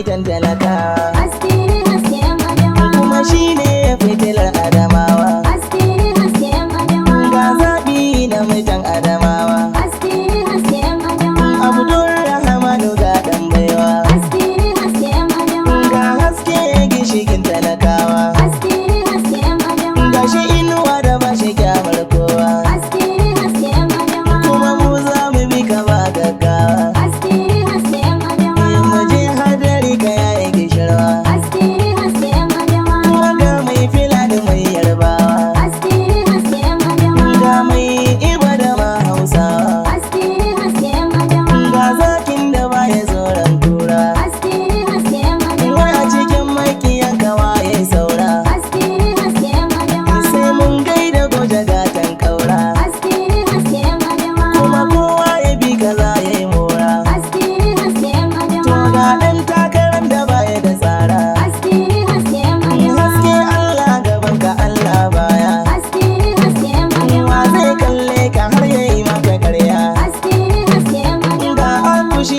ceton talaka. Haske ne haske yan Adamawa. Kuma shi ne fitilar Adamawa. Haske ne haske yan Adamawa. Ga zaɓi na mutan Adamawa. Haske ne haske yan Adamawa. Abdulrahmanu ga ɗan baiwa. Haske ne haske yan Adamawa. Ga haske gishikin talakawa. Haske ne haske yan Adamawa. Ga shi inuwa da ba shi kyamar kowa. Haske ne haske yan Adamawa. Kuma mu za mu bi ka ba gaggawa. Haske ne haske yan Adamawa. Mu je hadari ka yayi gishirwa. Haske ne haske yan Adamawa. Kuma ga mai fila da mai yarbawa. Haske ne haske yan Adamawa. Ga mai iba da ma hausawa. Haske ne haske yan Adamawa. Ga zakin da baya tsoron kura. Haske ne haske yan Wai Adamawa. a cikin makiyan kawaye saura. Haske ne haske yan Adamawa. Sai mun gaida goje gatan kaura. Haske ne haske yan Adamawa. Kuma kowa ya bi kaza ya yi mora. Haske ne haske yan To Adamawa. ga ɗan takarar da baya da tsara. Haske ne haske yan Haske Adamawa. Allah gaban ka Allah baya. Haske ne haske yan Wa Adamawa. zai kalle ka har ya yi maka karya. Haske ne haske yan Ga Adamawa. akushi